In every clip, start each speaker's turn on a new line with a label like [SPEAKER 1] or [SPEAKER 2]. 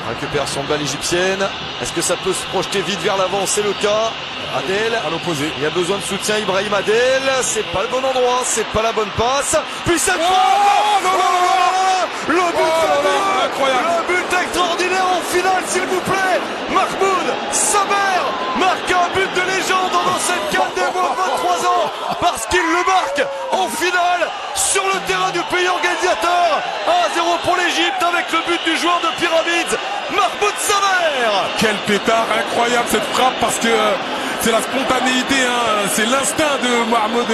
[SPEAKER 1] Récupération de balle égyptienne. Est-ce que ça peut se projeter vite vers l'avant? C'est le cas. Adel.
[SPEAKER 2] À l'opposé.
[SPEAKER 1] Il y a besoin de soutien. Ibrahim Adel. C'est pas le bon endroit. C'est pas la bonne passe. Puis cette le but
[SPEAKER 2] incroyable.
[SPEAKER 1] Le but extraordinaire en finale, s'il vous plaît. Mahmoud Samer marque un but de légende dans cette canne des moins de 23 ans parce qu'il le marque en finale sur le terrain du pays organisateur. 1-0 pour l'Égypte avec le but du joueur de Pyramides, Mahmoud Samer.
[SPEAKER 2] Quel pétard, incroyable cette frappe parce que c'est la spontanéité, hein, c'est l'instinct de Mahmoud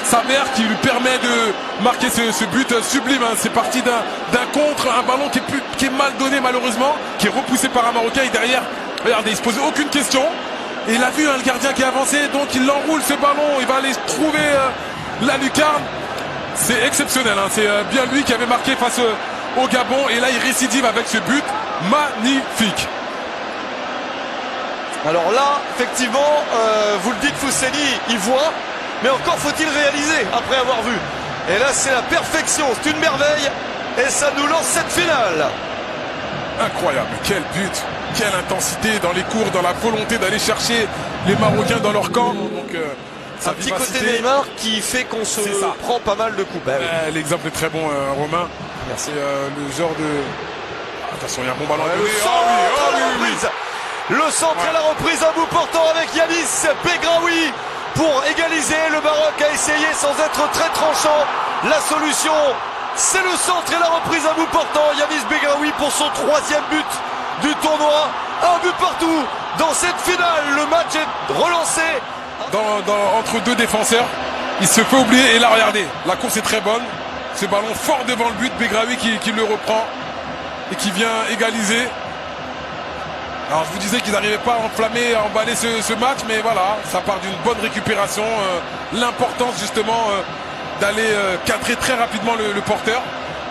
[SPEAKER 2] Samer qui lui permet de marquer ce but sublime. Hein. C'est parti d'un contre, un ballon qui est mal donné malheureusement, qui est repoussé par un Marocain et derrière, regardez, il se pose aucune question. Et il a vu le gardien qui est avancé, donc il l'enroule ce ballon, il va aller trouver la lucarne. C'est exceptionnel, hein. C'est bien lui qui avait marqué face au Gabon et là il récidive avec ce but magnifique.
[SPEAKER 1] Alors là, effectivement, vous le dites, Fousseni, il voit, mais encore faut-il réaliser après avoir vu. Et là, c'est la perfection, c'est une merveille, et ça nous lance cette finale.
[SPEAKER 2] Incroyable, quel but, quelle intensité dans les cours, dans la volonté d'aller chercher les Marocains dans leur camp. Donc,
[SPEAKER 1] un petit côté Neymar qui fait qu'on se prend pas mal de coups. Bah, oui.
[SPEAKER 2] L'exemple est très bon, Romain.
[SPEAKER 1] Merci.
[SPEAKER 2] C'est le genre de... Attention, il y a un bon ballon.
[SPEAKER 1] Le centre et la reprise à bout portant avec Yanis Begraoui pour égaliser. Le Maroc a essayé sans être très tranchant. La solution, c'est le centre et la reprise à bout portant. Yanis Begraoui pour son 3e but du tournoi. Un but partout dans cette finale. Le match est relancé.
[SPEAKER 2] Entre deux défenseurs, il se fait oublier. Et là, regardez, la course est très bonne. Ce ballon fort devant le but. Begraoui qui le reprend et qui vient égaliser. Alors je vous disais qu'ils n'arrivaient pas à enflammer, à emballer ce match, mais voilà, ça part d'une bonne récupération. L'importance justement d'aller cadrer très rapidement le porteur.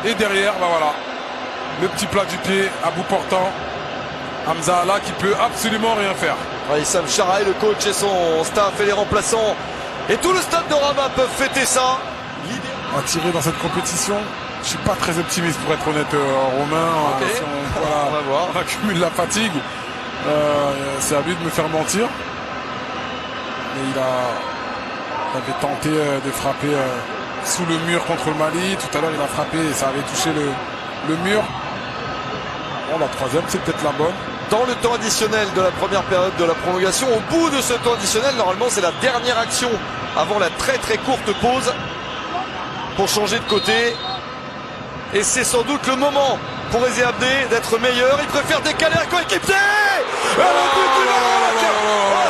[SPEAKER 2] Et derrière, bah voilà, le petit plat du pied à bout portant. Hamza Allah qui peut absolument rien faire.
[SPEAKER 1] Issam Charaï, le coach et son staff et les remplaçants. Et tout le stade de Rabat peuvent fêter ça.
[SPEAKER 2] On va tirer dans cette compétition. Je suis pas très optimiste pour être honnête, Romain.
[SPEAKER 1] Okay.
[SPEAKER 2] Si on
[SPEAKER 1] va voir.
[SPEAKER 2] On accumule la fatigue. C'est à lui de me faire mentir. Mais il avait tenté de frapper sous le mur contre le Mali. Tout à l'heure, il a frappé et ça avait touché le mur. Bon, la 3e, c'est peut-être la bonne.
[SPEAKER 1] Dans le temps additionnel de la première période de la prolongation, au bout de ce temps additionnel, normalement, c'est la dernière action avant la très très courte pause pour changer de côté. Et c'est sans doute le moment pour Eze Abdé d'être meilleur. Il préfère décaler un coéquipier. Et le but du Maroc,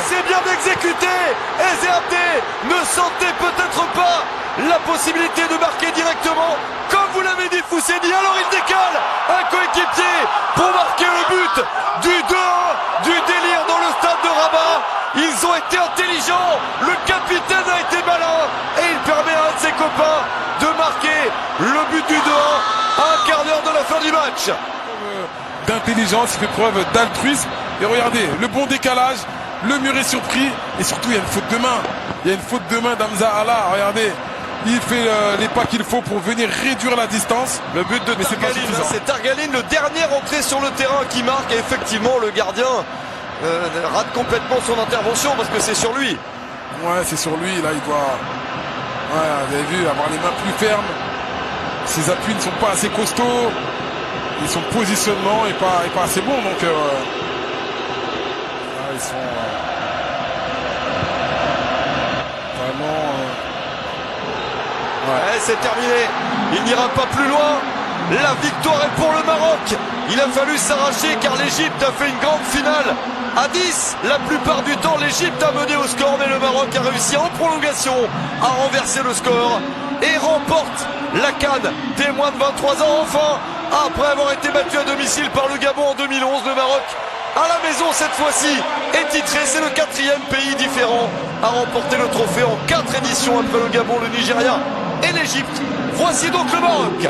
[SPEAKER 1] c'est bien exécuté. Eze Abdé ne sentait peut-être pas la possibilité de marquer directement, comme vous l'avez dit, Fousseni. Alors il décale un coéquipier pour marquer le but du 2-1, du délire dans le stade de Rabat. Ils ont été intelligents. Le capitaine a été malin et il permet à un de ses copains de marquer le but du 2-1 à un quart d'heure de la fin du match.
[SPEAKER 2] D'intelligence, il fait preuve d'altruisme. Et regardez, le bon décalage, le mur est surpris. Et surtout, il y a une faute de main. Il y a une faute de main d'Hamza Allah. Regardez, il fait les pas qu'il faut pour venir réduire la distance.
[SPEAKER 1] Le but de Targaline, c'est Targaline, le dernier entré sur le terrain qui marque. Et effectivement, le gardien rate complètement son intervention parce que c'est sur lui.
[SPEAKER 2] Ouais, c'est sur lui. Là, il doit... Ouais, vous avez vu, avoir les mains plus fermes. Ses appuis ne sont pas assez costauds. Et son positionnement n'est pas assez bon. Donc, ils sont vraiment...
[SPEAKER 1] Ouais, c'est terminé. Il n'ira pas plus loin. La victoire est pour le Maroc. Il a fallu s'arracher car l'Égypte a fait une grande finale à 10. La plupart du temps, l'Égypte a mené au score, mais le Maroc a réussi en prolongation à renverser le score et remporte la CAN des moins de 23 ans. Enfin, après avoir été battu à domicile par le Gabon en 2011, le Maroc à la maison cette fois-ci est titré. C'est le 4e pays différent à remporter le trophée en 4 éditions après le Gabon, le Nigeria et l'Égypte. Voici donc le Maroc.